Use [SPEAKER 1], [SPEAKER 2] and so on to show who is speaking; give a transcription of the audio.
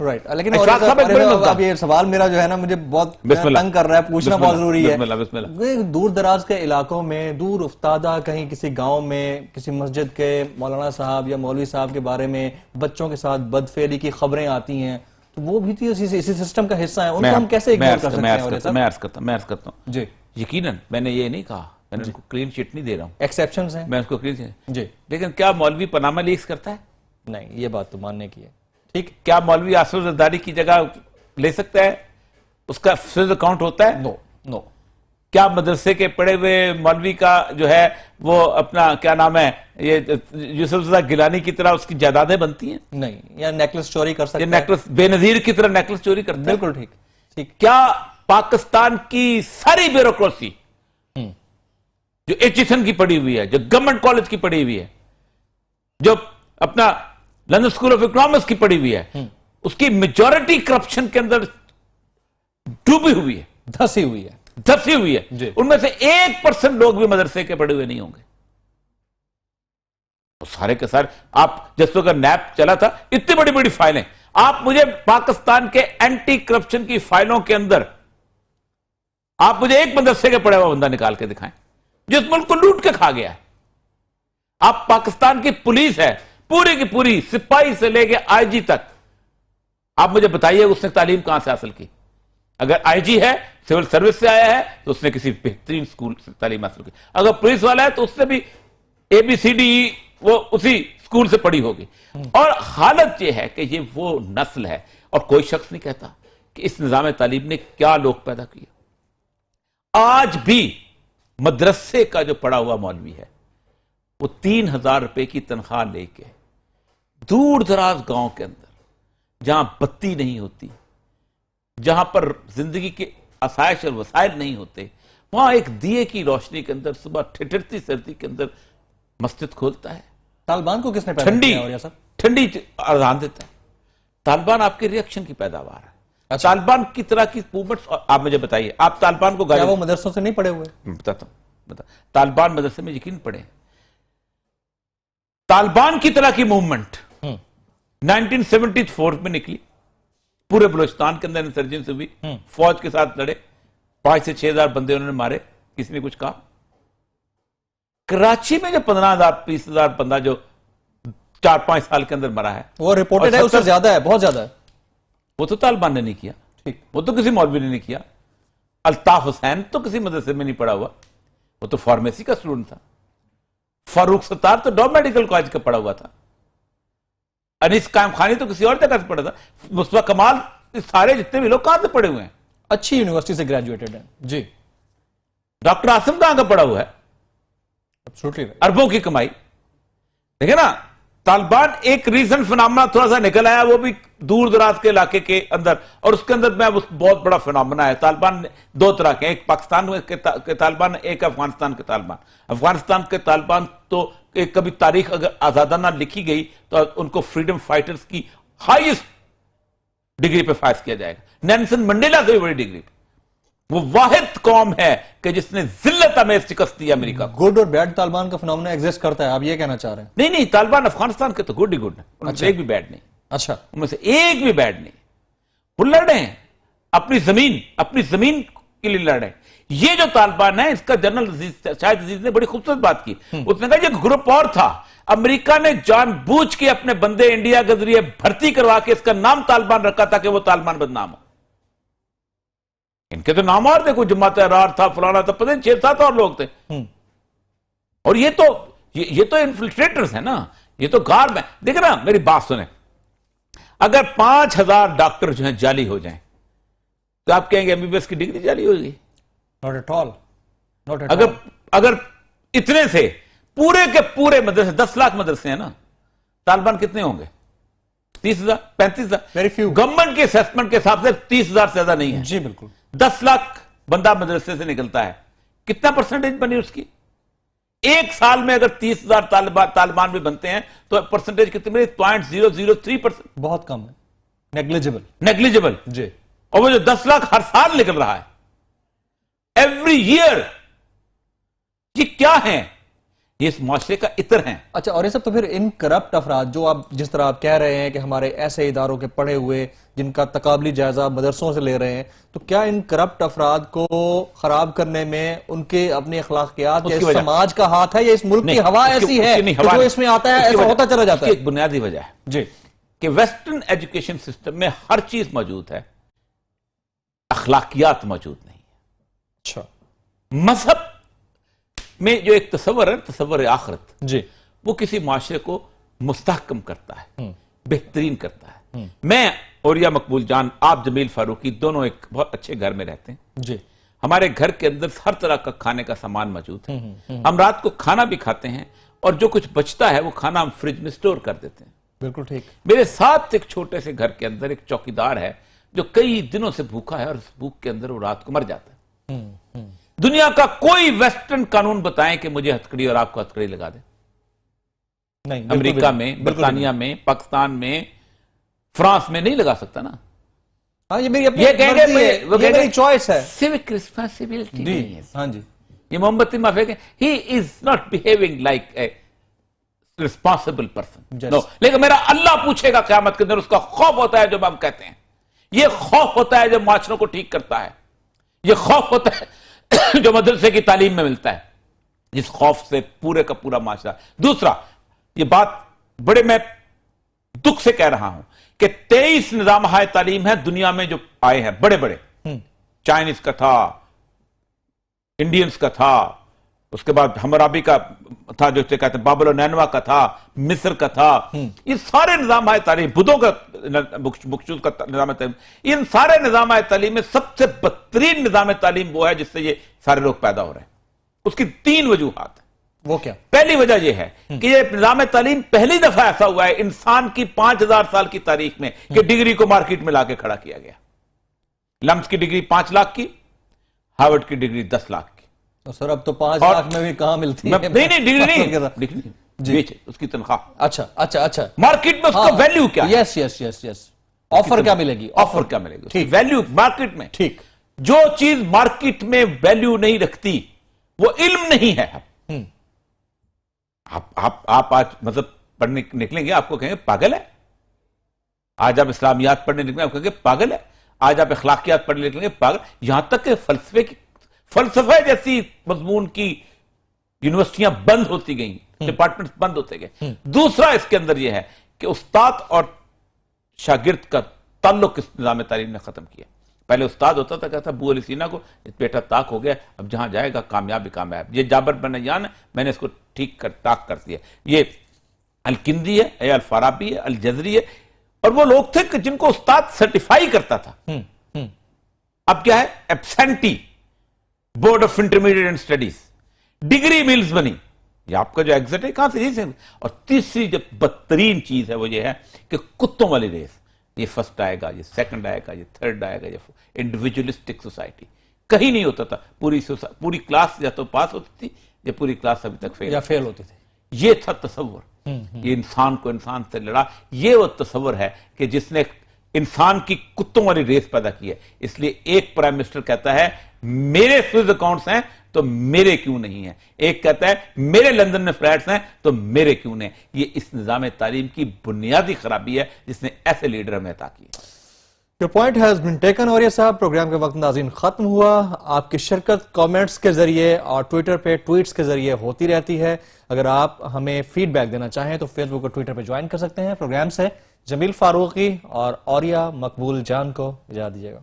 [SPEAKER 1] Right. لیکن اب یہ سوال میرا جو ہے نا مجھے بہت تنگ کر رہا ہے, پوچھنا بہت ضروری ہے. دور دراز کے علاقوں میں, دور افتادہ کہیں کسی گاؤں میں کسی مسجد کے مولانا صاحب یا مولوی صاحب کے بارے میں بچوں کے ساتھ بدفعلی کی خبریں آتی ہیں, تو وہ بھی اسی سسٹم کا حصہ ہیں, ان کو ہم کیسے اگنور کر سکتے ہیں؟
[SPEAKER 2] میں عرض کرتا ہوں جی, یقیناً میں نے یہ نہیں کہا, میں نے اس کو کلین شیٹ نہیں دے رہا ہوں,
[SPEAKER 1] ایکسیپشنز ہیں,
[SPEAKER 2] میں اس کو کلین شیٹ
[SPEAKER 1] جی.
[SPEAKER 2] لیکن کیا مولوی پاناما لیکس کرتا ہے؟
[SPEAKER 1] نہیں, یہ بات تو ماننے کی ہے.
[SPEAKER 2] ٹھیک, کیا مولوی آصف زرداری کی جگہ لے سکتا ہے؟ اس کا سوئز اکاؤنٹ ہوتا ہے؟
[SPEAKER 1] نو.
[SPEAKER 2] کیا مدرسے کے پڑھے ہوئے مولوی کا جو ہے وہ اپنا کیا نام ہے یہ یوسف زدہ گیلانی کی طرح اس کی جائیدادیں بنتی ہیں؟
[SPEAKER 1] نہیں. یا نیکلس چوری کر سکتا ہے,
[SPEAKER 2] نیکلس بے نظیر کی طرح نیکلس چوری کرتا ہے؟
[SPEAKER 1] بالکل ٹھیک.
[SPEAKER 2] کیا پاکستان کی ساری بیوروکریسی جو ایچیسن کی پڑھی ہوئی ہے, جو گورنمنٹ کالج کی پڑھی ہوئی ہے, جو اپنا لندن اسکول آف اکنامکس کی پڑھی ہوئی ہے, اس کی میجورٹی کرپشن کے اندر ڈوبی ہوئی ہے,
[SPEAKER 1] دھسی ہوئی ہے
[SPEAKER 2] جی. ان میں سے 1% لوگ بھی مدرسے کے پڑھے ہوئے نہیں ہوں گے. تو سارے کے سارے آپ جس وقت نیپ چلا تھا, اتنی بڑی بڑی فائلیں, آپ مجھے پاکستان کے اینٹی کرپشن کی فائلوں کے اندر آپ مجھے ایک مدرسے کے پڑھے ہوا بندہ نکال کے دکھائیں جس ملک کو لوٹ کے کھا گیا ہے. آپ پاکستان کی پولیس ہے پوری کی پوری, سپاہی سے لے کے آئی جی تک, آپ مجھے بتائیے اس نے تعلیم کہاں سے حاصل کی؟ اگر آئی جی ہے, سول سروس سے آیا ہے, تو اس نے کسی بہترین سکول سے تعلیم حاصل کی. اگر پولیس والا ہے تو اس نے بھی ABCD وہ اسی سکول سے پڑھی ہوگی. اور حالت یہ ہے کہ یہ وہ نسل ہے, اور کوئی شخص نہیں کہتا کہ اس نظام تعلیم نے کیا لوگ پیدا کیا. آج بھی مدرسے کا جو پڑھا ہوا مولوی ہے وہ 3,000 روپے کی تنخواہ لے کے دور دراز گاؤں کے اندر جہاں بتی نہیں ہوتی, جہاں پر زندگی کے آسائش اور وسائل نہیں ہوتے, وہاں ایک دیے کی روشنی کے اندر صبح ٹھٹرتی سردی کے اندر مسجد کھولتا ہے.
[SPEAKER 1] طالبان کو کس نے پیدا کیا؟
[SPEAKER 2] ٹھنڈی اذان دیتا ہے. طالبان آپ کے ریئیکشن کی پیداوار ہے. طالبان کی طرح کی موومنٹس, آپ مجھے بتائیے, آپ طالبان کو
[SPEAKER 1] کیا وہ مدرسوں سے نہیں پڑھے ہوئے؟
[SPEAKER 2] بتاتا ہوں. طالبان مدرسے میں یقین پڑھے. طالبان کی طرح کی موومنٹ 1974 میں نکلی, پورے بلوچستان کے اندر انسرجنسی ہوئی, فوج کے ساتھ لڑے, 5 سے 6 ہزار بندے انہوں نے مارے, کسی نے کچھ کہا. کراچی میں جو 15,000 20,000 بندہ جو 4-5 سال کے اندر مرا ہے,
[SPEAKER 1] وہ رپورٹڈ ہے, اس سے زیادہ ہے, بہت زیادہ ہے.
[SPEAKER 2] وہ تو طالبان نے نہیں کیا, وہ تو کسی مولوی نے نہیں کیا. الطاف حسین تو کسی مدرسے میں نہیں پڑھا ہوا, وہ تو فارمیسی کا اسٹوڈنٹ تھا. فاروق ستار تو ڈو میڈیکل کالج کا پڑھا ہوا تھا. انیس قائم خانی تو کسی اور جگہ سے پڑھا تھا. مصطفیٰ کمال, سارے جتنے بھی لوگ کہاں سے پڑھے ہوئے ہیں؟
[SPEAKER 1] اچھی یونیورسٹی سے گریجویٹڈ ہیں جی.
[SPEAKER 2] ڈاکٹر عاصم کہاں کا پڑھا ہوا ہے؟ اربوں کی کمائی. دیکھیں نا, طالبان ایک ریزن فنامنا تھوڑا سا نکل آیا, وہ بھی دور دراز کے علاقے کے اندر, اور اس کے اندر میں بہت بڑا فنامنا ہے. طالبان 2 طرح کے, ایک پاکستان کے طالبان, ایک افغانستان کے طالبان. افغانستان کے طالبان تو کبھی تاریخ اگر آزادانہ لکھی گئی تو ان کو فریڈم فائٹرز کی ہائیسٹ ڈگری پہ فائز کیا جائے گا. نیلسن منڈیلا سے بھی بڑی ڈگری. وہ واحد قوم ہے کہ جس نے ذلت امیز شکست دی امریکہ کو.
[SPEAKER 1] گڈ اور بیڈ طالبان کا فنامنا ایگزسٹ کرتا ہے, آپ یہ کہنا چاہ رہے ہیں؟
[SPEAKER 2] نہیں, طالبان افغانستان کے تو گڈ ہی گڈ ہیں, ان میں سے ایک بھی بیڈ نہیں.
[SPEAKER 1] اچھا,
[SPEAKER 2] ان میں سے ایک بھی بیڈ نہیں. وہ لڑ رہے ہیں اپنی زمین کے لیے لڑ رہے ہیں. یہ جو طالبان ہے, اس کا جنرل شاہد عزیز نے بڑی خوبصورت بات کی. اس نے کہا یہ گروپ اور تھا, امریکہ نے جان بوجھ کے اپنے بندے انڈیا کے ذریعے بھرتی کروا کے اس کا نام طالبان رکھا تھا کہ وہ طالبان بدنام ہو. ان کے تو نام اور تھے, کوئی جماعت احرار تھا, فلانا تھا, پتہ نہیں 6-7 اور لوگ تھے. اور یہ تو انفلٹریٹرز ہیں نا, یہ تو گارڈ میں. دیکھیں نا, میری بات سنیں, اگر 5,000 ڈاکٹر جو ہیں جعلی ہو جائیں تو آپ کہیں گے MBBS کی ڈگری جعلی ہو گئی؟
[SPEAKER 1] Not at all.
[SPEAKER 2] اگر اتنے سے پورے کے پورے مدرسے, 10 لاکھ مدرسے ہیں نا, طالبان کتنے ہوں گے؟ 30,000 35,000.
[SPEAKER 1] Very few.
[SPEAKER 2] گورنمنٹ کے اسیسمنٹ کے حساب سے 30,000 سے زیادہ نہیں ہے.
[SPEAKER 1] جی بالکل.
[SPEAKER 2] 10 لاکھ بندہ مدرسے سے نکلتا ہے, کتنا پرسنٹیج بنی اس کی؟ ایک سال میں اگر 30,000 طالبان بھی بنتے ہیں تو پرسنٹیج کتنی بنی؟ 0.003%.
[SPEAKER 1] بہت کم ہے,
[SPEAKER 2] نیگلیجبل.
[SPEAKER 1] جی.
[SPEAKER 2] اور وہ جو 10 لاکھ ہر سال نکل رہا ہے ایوری ایئر, یہ کیا ہے؟ یہ اس معاشرے کا عطر ہیں.
[SPEAKER 1] اچھا، اور یہ سب تو پھر ان کرپٹ افراد جو آپ جس طرح آپ کہہ رہے ہیں کہ ہمارے ایسے اداروں کے پڑھے ہوئے جن کا تقابلی جائزہ مدرسوں سے لے رہے ہیں، تو کیا ان کرپٹ افراد کو خراب کرنے میں ان کے اپنی اخلاقیات یا سماج کا ہاتھ ہے، یا اس ملک کی ہوا ایسی ہے کہ جو اس میں آتا ہے ایسا ہوتا چلا جاتا ہے؟
[SPEAKER 2] ایک بنیادی وجہ ہے
[SPEAKER 1] جی
[SPEAKER 2] کہ ویسٹرن ایجوکیشن سسٹم میں ہر چیز موجود ہے، اخلاقیات موجود نہیں.
[SPEAKER 1] اچھا،
[SPEAKER 2] مذہب میں جو ایک تصور ہے، تصور آخرت،
[SPEAKER 1] جی،
[SPEAKER 2] وہ کسی معاشرے کو مستحکم کرتا ہے، بہترین کرتا ہے. میں اور یا مقبول جان، آپ جمیل فاروقی دونوں ایک بہت اچھے گھر میں رہتے ہیں.
[SPEAKER 1] جی،
[SPEAKER 2] ہمارے گھر کے اندر ہر طرح کا کھانے کا سامان موجود ہے. ہم رات کو کھانا بھی کھاتے ہیں اور جو کچھ بچتا ہے وہ کھانا ہم فریج میں سٹور کر دیتے ہیں.
[SPEAKER 1] بالکل ٹھیک.
[SPEAKER 2] میرے ساتھ ایک چھوٹے سے گھر کے اندر ایک چوکیدار ہے جو کئی دنوں سے بھوکا ہے اور اس بھوک کے اندر وہ رات کو مر جاتا ہے. دنیا کا کوئی ویسٹرن قانون بتائیں کہ مجھے ہتھکڑی اور آپ کو ہتھکڑی لگا دے.
[SPEAKER 1] نہیں،
[SPEAKER 2] امریکہ میں، برطانیہ میں، پاکستان میں، فرانس میں نہیں لگا سکتا نا.
[SPEAKER 1] ہاں، یہ میری اپنی
[SPEAKER 2] یہ کہیں گے
[SPEAKER 1] یہ میری چوائس ہے.
[SPEAKER 2] سیوک ریسپانسبلٹی نہیں ہے.
[SPEAKER 1] ہاں جی،
[SPEAKER 2] یہ محمد تین معافی کہ he is not behaving like a responsible person. لیکن میرا اللہ پوچھے گا قیامت کے اندر، اس کا خوف ہوتا ہے جو ہم کہتے ہیں. یہ خوف ہوتا ہے جو معاشروں کو ٹھیک کرتا ہے. یہ خوف ہوتا ہے جو مدرسے کی تعلیم میں ملتا ہے، جس خوف سے پورے کا پورا معاشرہ. دوسرا، یہ بات بڑے میں دکھ سے کہہ رہا ہوں کہ 23 نظام ہائے تعلیم ہے دنیا میں جو آئے ہیں بڑے بڑے. چائنیز کا تھا، انڈینز کا تھا، اس کے بعد ہمرابی کا تھا جو کہتے ہیں بابل و نینوا کا تھا، مصر کا تھا. یہ سارے نظام ہائے تعلیم، بدھوں کا بخشوز کا نظام تعلیم، ان سارے نظام ہائے تعلیم میں سب سے بدترین نظام تعلیم وہ ہے جس سے یہ سارے لوگ پیدا ہو رہے ہیں. اس کی 3 وجوہات ہیں.
[SPEAKER 1] وہ کیا؟
[SPEAKER 2] پہلی وجہ یہ ہے کہ یہ نظام تعلیم پہلی دفعہ ایسا ہوا ہے انسان کی 5000 سال کی تاریخ میں کہ ڈگری کو مارکیٹ میں لا کے کھڑا کیا گیا. لمس کی ڈگری 5 لاکھ کی، ہارورڈ کی ڈگری 10 لاکھ کی.
[SPEAKER 1] تو سر اب تو 5 لاکھ میں بھی کہاں ملتی ہے؟
[SPEAKER 2] نہیں ڈگری نہیں، اس کی تنخواہ.
[SPEAKER 1] اچھا اچھا اچھا،
[SPEAKER 2] مارکیٹ میں اس کا ویلیو کیا ہے؟
[SPEAKER 1] یس یس یس یس، آفر کیا ملے گی؟
[SPEAKER 2] آفر کیا ملے گی؟ ویلیو مارکیٹ میں.
[SPEAKER 1] ٹھیک.
[SPEAKER 2] جو چیز مارکیٹ میں ویلیو نہیں رکھتی وہ علم نہیں ہے. آپ آج مذہب پڑھنے نکلیں گے، آپ کو کہیں گے پاگل ہے. آج آپ اسلامیات پڑھنے نکلیں گے، آپ کہیں گے پاگل ہے. آج آپ اخلاقیات پڑھنے نکلیں گے، پاگل. یہاں تک کہ فلسفے جیسی مضمون کی یونیورسٹیاں بند ہوتی گئیں، ڈپارٹمنٹس بند ہوتے گئے. دوسرا اس کے اندر یہ ہے کہ استاد اور شاگرد کا تعلق اس نظام تعلیم نے ختم کیا. پہلے استاد ہوتا تھا، کہتا ابو علی سینا کو بیٹا طاق ہو گیا، اب جہاں جائے گا کامیاب ہی کامیاب. یہ جابر بن نیان ہے، میں نے اس کو ٹھیک کر طاق کر دیا. یہ الکندی ہے، یا الفارابی ہے، الجزری ہے، اور وہ لوگ تھے کہ جن کو استاد سرٹیفائی کرتا تھا. اب کیا ہے؟ ایبسینٹی board of intermediate and studies, degree mills بنی. یہ آپ کا جو ایگزٹ ہے کہاں سے؟ اور تیسری جو بدترین چیز ہے وہ یہ ہے کہ کتوں والی ریس. یہ فرسٹ آئے گا، یہ سیکنڈ آئے گا، یہ تھرڈ آئے گا. یہ انڈیویجولسٹک سوسائٹی کہیں نہیں ہوتا تھا. پوری کلاس یا تو پاس ہوتی تھی یا پوری کلاس ابھی تک
[SPEAKER 1] فیل ہوتی تھی.
[SPEAKER 2] یہ تھا تصور. یہ انسان کو انسان سے لڑا. یہ وہ تصور ہے کہ جس نے انسان کی کتوں والی ریس پیدا کی ہے. اس لیے ایک پرائم منسٹر کہتا ہے میرے سوئز اکاؤنٹس ہیں تو میرے کیوں نہیں ہیں. ایک کہتا ہے میرے لندن میں فلیٹس ہیں تو میرے کیوں نہیں. یہ اس نظام تعلیم کی بنیادی خرابی ہے جس نے ایسے لیڈر ہمیں عطا کیے.
[SPEAKER 1] Your point has been taken. اور یہ صاحب پروگرام کے وقت ناظرین ختم ہوا. آپ کی شرکت کامنٹس کے ذریعے اور ٹویٹر پہ ٹویٹس کے ذریعے ہوتی رہتی ہے. اگر آپ ہمیں فیڈ بیک دینا چاہیں تو فیس بک اور ٹویٹر پہ جوائن کر سکتے ہیں. پروگرام سے جمیل فاروقی اور اوریا مقبول جان کو اجازت دیجیے گا.